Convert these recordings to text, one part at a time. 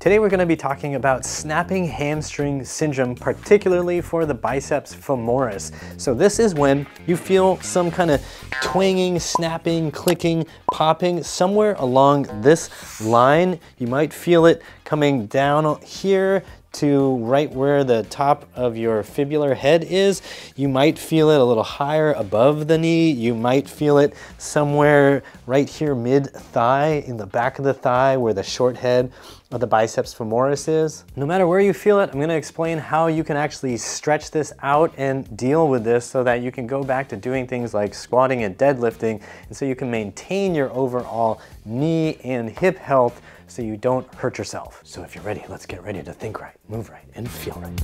Today we're going to be talking about snapping hamstring syndrome, particularly for the biceps femoris. So this is when you feel some kind of twanging, snapping, clicking, popping somewhere along this line. You might feel it coming down here to right where the top of your fibular head is. You might feel it a little higher above the knee. You might feel it somewhere right here mid-thigh, in the back of the thigh where the short head of the biceps femoris is. No matter where you feel it, I'm gonna explain how you can actually stretch this out and deal with this so that you can go back to doing things like squatting and deadlifting, and so you can maintain your overall knee and hip health so you don't hurt yourself. So if you're ready, let's get ready to think right, move right, and feel right.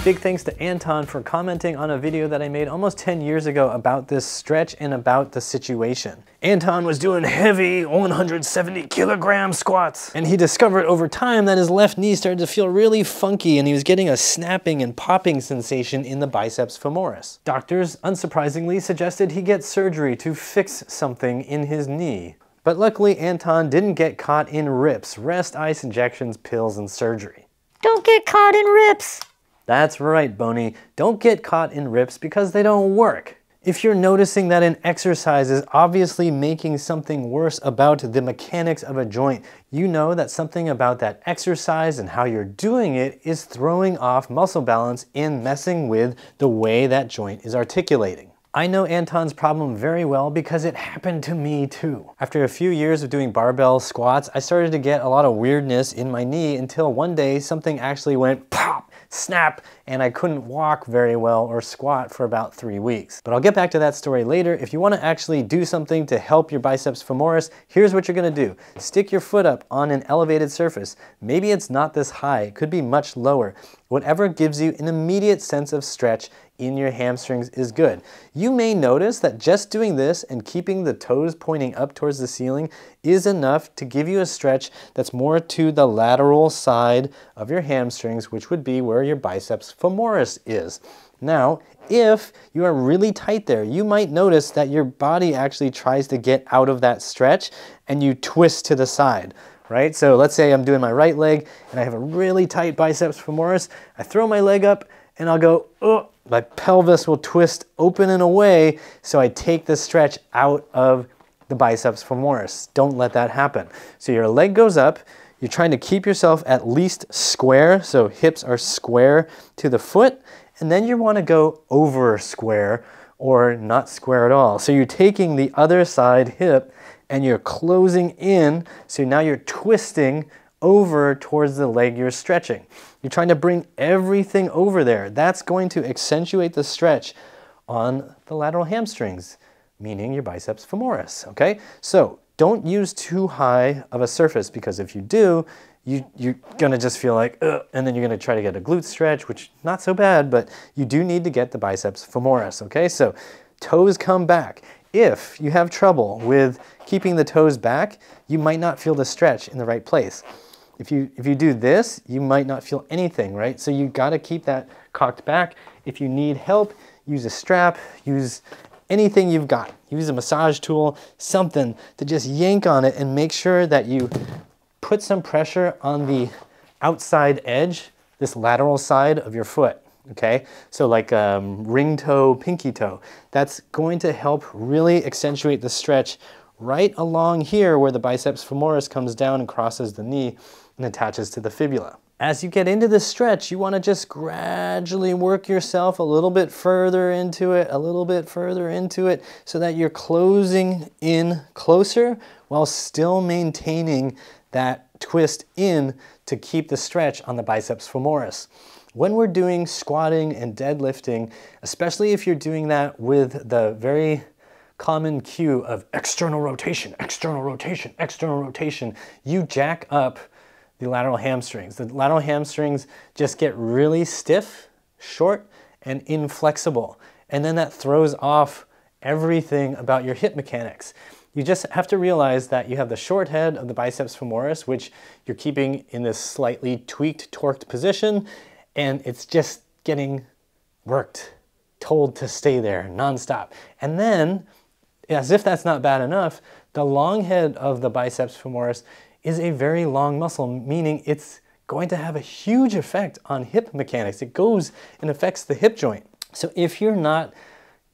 Big thanks to Anton for commenting on a video that I made almost 10 years ago about this stretch and about the situation. Anton was doing heavy 170 kilogram squats, and he discovered over time that his left knee started to feel really funky and he was getting a snapping and popping sensation in the biceps femoris. Doctors, unsurprisingly, suggested he get surgery to fix something in his knee. But luckily, Anton didn't get caught in rips, rest ice injections, pills, and surgery. Don't get caught in rips. That's right, Boney. Don't get caught in rips because they don't work. If you're noticing that an exercise is obviously making something worse about the mechanics of a joint, you know that something about that exercise and how you're doing it is throwing off muscle balance and messing with the way that joint is articulating. I know Anton's problem very well because it happened to me too. After a few years of doing barbell squats, I started to get a lot of weirdness in my knee until one day something actually went pop, snap, and I couldn't walk very well or squat for about 3 weeks. But I'll get back to that story later. If you want to actually do something to help your biceps femoris, here's what you're going to do. Stick your foot up on an elevated surface. Maybe it's not this high, it could be much lower. Whatever gives you an immediate sense of stretch in your hamstrings is good. You may notice that just doing this and keeping the toes pointing up towards the ceiling is enough to give you a stretch that's more to the lateral side of your hamstrings, which would be where your biceps femoris is. Now, if you are really tight there, you might notice that your body actually tries to get out of that stretch and you twist to the side. Right? So let's say I'm doing my right leg and I have a really tight biceps femoris. I throw my leg up and I'll go, oh, my pelvis will twist open and away, so I take the stretch out of the biceps femoris. Don't let that happen. So your leg goes up, you're trying to keep yourself at least square, so hips are square to the foot, and then you want to go over square or not square at all. So you're taking the other side hip and you're closing in, so now you're twisting over towards the leg you're stretching. You're trying to bring everything over there. That's going to accentuate the stretch on the lateral hamstrings, meaning your biceps femoris, okay? So don't use too high of a surface, because if you do, you're gonna just feel like, ugh, and then you're gonna try to get a glute stretch, which not so bad, but you do need to get the biceps femoris, okay? So toes come back. If you have trouble with keeping the toes back, you might not feel the stretch in the right place. If you do this, you might not feel anything, right? So you gotta keep that cocked back. If you need help, use a strap, use anything you've got. Use a massage tool, something to just yank on it and make sure that you put some pressure on the outside edge, this lateral side of your foot, okay? So like ring toe, pinky toe. That's going to help really accentuate the stretch right along here where the biceps femoris comes down and crosses the knee and attaches to the fibula. As you get into the stretch, you want to just gradually work yourself a little bit further into it, a little bit further into it, so that you're closing in closer while still maintaining that twist in to keep the stretch on the biceps femoris. When we're doing squatting and deadlifting, especially if you're doing that with the very common cue of external rotation, external rotation, external rotation, you jack up the lateral hamstrings. The lateral hamstrings just get really stiff, short, and inflexible. And then that throws off everything about your hip mechanics. You just have to realize that you have the short head of the biceps femoris, which you're keeping in this slightly tweaked, torqued position, and it's just getting worked, told to stay there nonstop. And then, as if that's not bad enough, the long head of the biceps femoris is a very long muscle, meaning it's going to have a huge effect on hip mechanics. It goes and affects the hip joint. So if you're not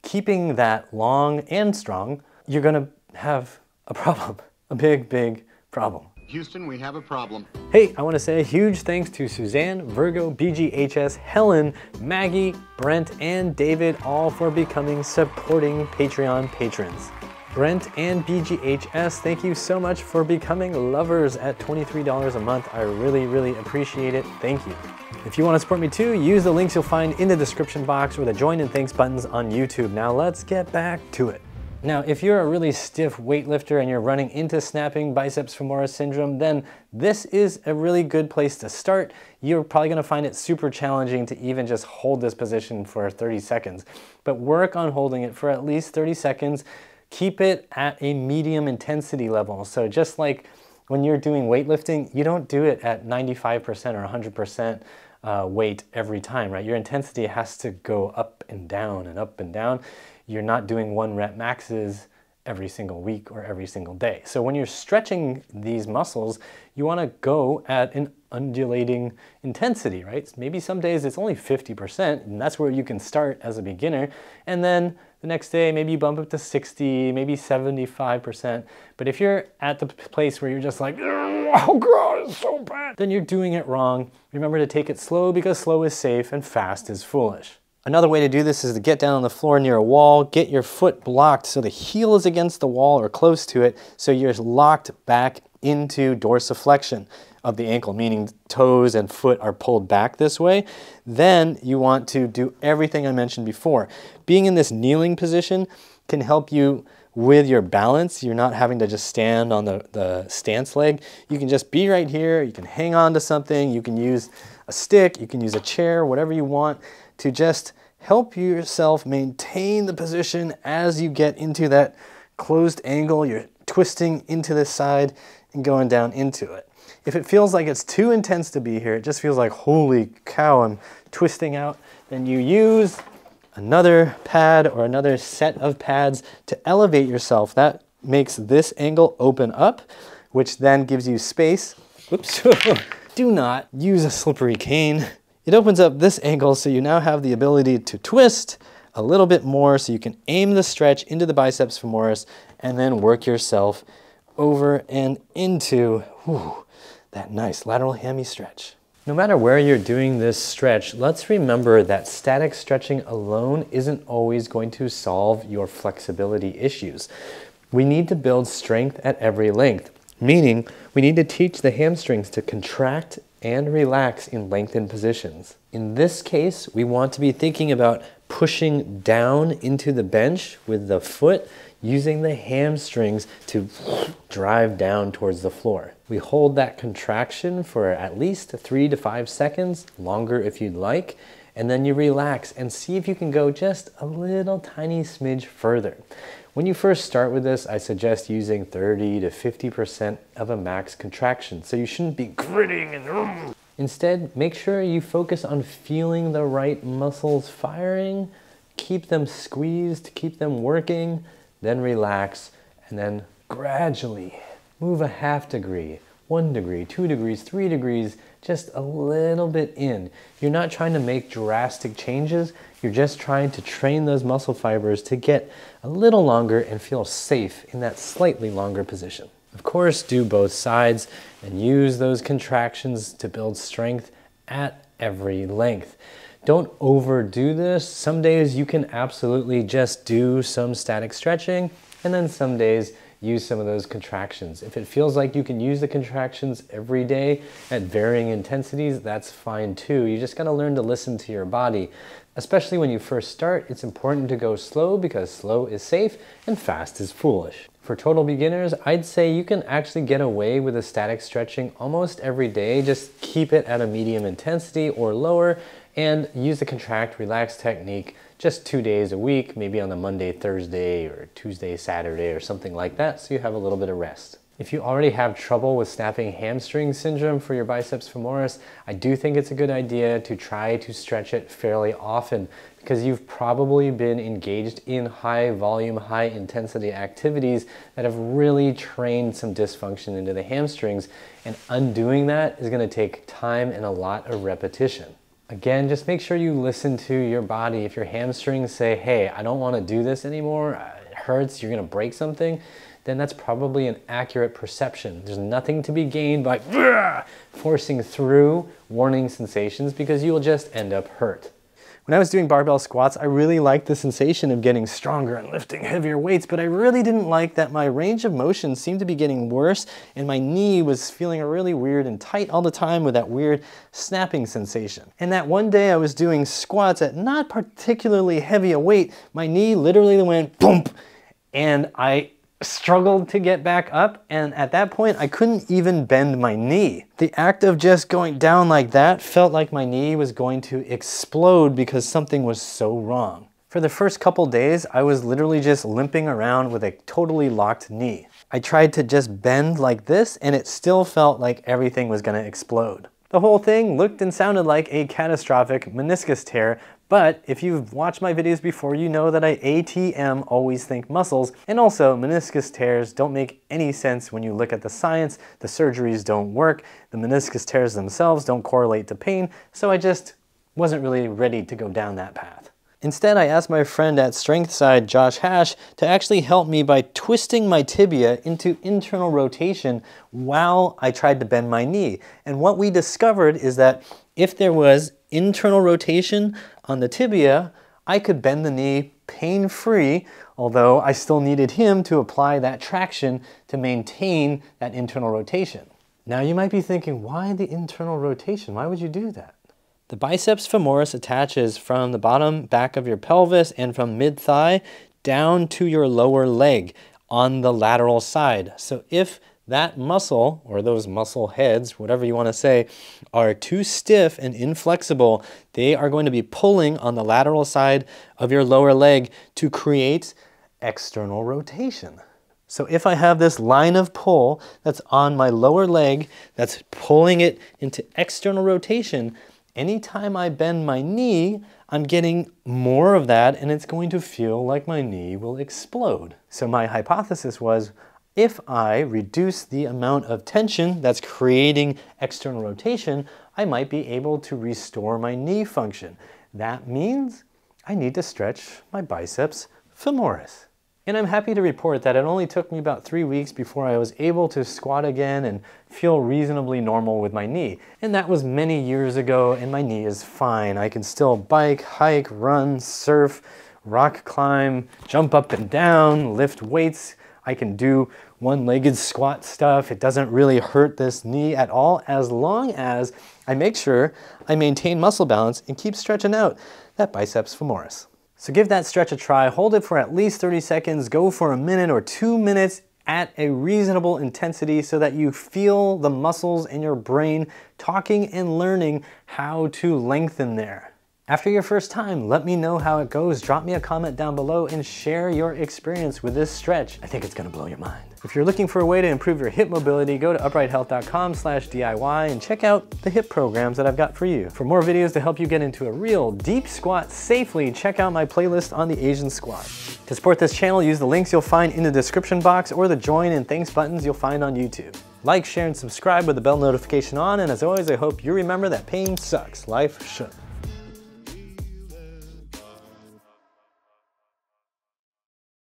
keeping that long and strong, you're gonna have a problem, a big, big problem. Houston, we have a problem. Hey, I want to say a huge thanks to Suzanne, Virgo, BGHS, Helen, Maggie, Brent, and David, all for becoming supporting Patreon patrons. Brent and BGHS, thank you so much for becoming lovers at $23 a month. I really, really appreciate it. Thank you. If you want to support me too, use the links you'll find in the description box or the join and thanks buttons on YouTube. Now let's get back to it. Now, if you're a really stiff weightlifter and you're running into snapping biceps femoris syndrome, then this is a really good place to start. You're probably gonna find it super challenging to even just hold this position for 30 seconds, but work on holding it for at least 30 seconds. Keep it at a medium intensity level. So just like when you're doing weightlifting, you don't do it at 95% or 100% weight every time, right? Your intensity has to go up and down and up and down. You're not doing 1 rep maxes every single week or every single day. So when you're stretching these muscles, you want to go at an undulating intensity, right? Maybe some days it's only 50%, and that's where you can start as a beginner. And then the next day, maybe you bump up to 60, maybe 75%. But if you're at the place where you're just like, oh God, it's so bad, then you're doing it wrong. Remember to take it slow, because slow is safe and fast is foolish. Another way to do this is to get down on the floor near a wall, get your foot blocked so the heel is against the wall or close to it, so you're locked back into dorsiflexion of the ankle, meaning toes and foot are pulled back this way. Then you want to do everything I mentioned before. Being in this kneeling position can help you with your balance. You're not having to just stand on the stance leg. You can just be right here, you can hang on to something, you can use a stick, you can use a chair, whatever you want, to just help yourself maintain the position as you get into that closed angle. You're twisting into this side and going down into it. If it feels like it's too intense to be here, it just feels like, holy cow, I'm twisting out, then you use another pad or another set of pads to elevate yourself. That makes this angle open up, which then gives you space. Oops. Do not use a slippery cane. It opens up this angle, so you now have the ability to twist a little bit more, so you can aim the stretch into the biceps femoris and then work yourself over and into that nice lateral hammy stretch. No matter where you're doing this stretch, let's remember that static stretching alone isn't always going to solve your flexibility issues. We need to build strength at every length, meaning we need to teach the hamstrings to contract and relax in lengthened positions. In this case, we want to be thinking about pushing down into the bench with the foot, using the hamstrings to drive down towards the floor. We hold that contraction for at least 3 to 5 seconds, longer if you'd like, and then you relax and see if you can go just a little tiny smidge further. When you first start with this, I suggest using 30 to 50% of a max contraction, so you shouldn't be gritting and Instead, make sure you focus on feeling the right muscles firing, keep them squeezed, keep them working, then relax, and then gradually move a ½ degree, 1 degree, 2 degrees, 3 degrees, just a little bit in. You're not trying to make drastic changes, you're just trying to train those muscle fibers to get a little longer and feel safe in that slightly longer position. Of course, do both sides and use those contractions to build strength at every length. Don't overdo this. Some days you can absolutely just do some static stretching, and then some days use some of those contractions. If it feels like you can use the contractions every day at varying intensities, that's fine too. You just gotta learn to listen to your body. Especially when you first start, it's important to go slow, because slow is safe and fast is foolish. For total beginners, I'd say you can actually get away with the static stretching almost every day. Just keep it at a medium intensity or lower, and use the contract relax technique just 2 days a week, maybe on the Monday, Thursday, or Tuesday, Saturday, or something like that, so you have a little bit of rest. If you already have trouble with snapping hamstring syndrome for your biceps femoris, I do think it's a good idea to try to stretch it fairly often, because you've probably been engaged in high volume, high intensity activities that have really trained some dysfunction into the hamstrings, and undoing that is going to take time and a lot of repetition. Again, just make sure you listen to your body. If your hamstrings say, hey, I don't want to do this anymore, it hurts, you're going to break something, then that's probably an accurate perception. There's nothing to be gained by forcing through warning sensations, because you will just end up hurt. When I was doing barbell squats, I really liked the sensation of getting stronger and lifting heavier weights, but I really didn't like that my range of motion seemed to be getting worse, and my knee was feeling really weird and tight all the time with that weird snapping sensation. And that one day I was doing squats at not particularly heavy a weight, my knee literally went boom, and I struggled to get back up, and at that point I couldn't even bend my knee. The act of just going down like that felt like my knee was going to explode because something was so wrong. For the first couple days, I was literally just limping around with a totally locked knee. I tried to just bend like this, and it still felt like everything was going to explode. The whole thing looked and sounded like a catastrophic meniscus tear, but if you've watched my videos before, you know that I ATM always think muscles, and also meniscus tears don't make any sense when you look at the science. The surgeries don't work, the meniscus tears themselves don't correlate to pain, so I just wasn't really ready to go down that path. Instead, I asked my friend at Strength Side, Josh Hash, to actually help me by twisting my tibia into internal rotation while I tried to bend my knee. And what we discovered is that if there was internal rotation on the tibia, I could bend the knee pain-free, although I still needed him to apply that traction to maintain that internal rotation. Now you might be thinking, why the internal rotation? Why would you do that? The biceps femoris attaches from the bottom back of your pelvis and from mid-thigh down to your lower leg on the lateral side. So if that muscle, or those muscle heads, whatever you want to say, are too stiff and inflexible, they are going to be pulling on the lateral side of your lower leg to create external rotation. So if I have this line of pull that's on my lower leg that's pulling it into external rotation, anytime I bend my knee, I'm getting more of that, and it's going to feel like my knee will explode. So my hypothesis was, if I reduce the amount of tension that's creating external rotation, I might be able to restore my knee function. That means I need to stretch my biceps femoris. And I'm happy to report that it only took me about 3 weeks before I was able to squat again and feel reasonably normal with my knee. And that was many years ago, and my knee is fine. I can still bike, hike, run, surf, rock climb, jump up and down, lift weights. I can do one-legged squat stuff. It doesn't really hurt this knee at all, as long as I make sure I maintain muscle balance and keep stretching out that biceps femoris. So give that stretch a try, hold it for at least 30 seconds, go for a minute or 2 minutes at a reasonable intensity so that you feel the muscles in your brain talking and learning how to lengthen there. After your first time, let me know how it goes. Drop me a comment down below and share your experience with this stretch. I think it's gonna blow your mind. If you're looking for a way to improve your hip mobility, go to uprighthealth.com/DIY and check out the hip programs that I've got for you. For more videos to help you get into a real deep squat safely, check out my playlist on the Asian squat. To support this channel, use the links you'll find in the description box or the join and thanks buttons you'll find on YouTube. Like, share, and subscribe with the bell notification on, and as always, I hope you remember that pain sucks, life shouldn't.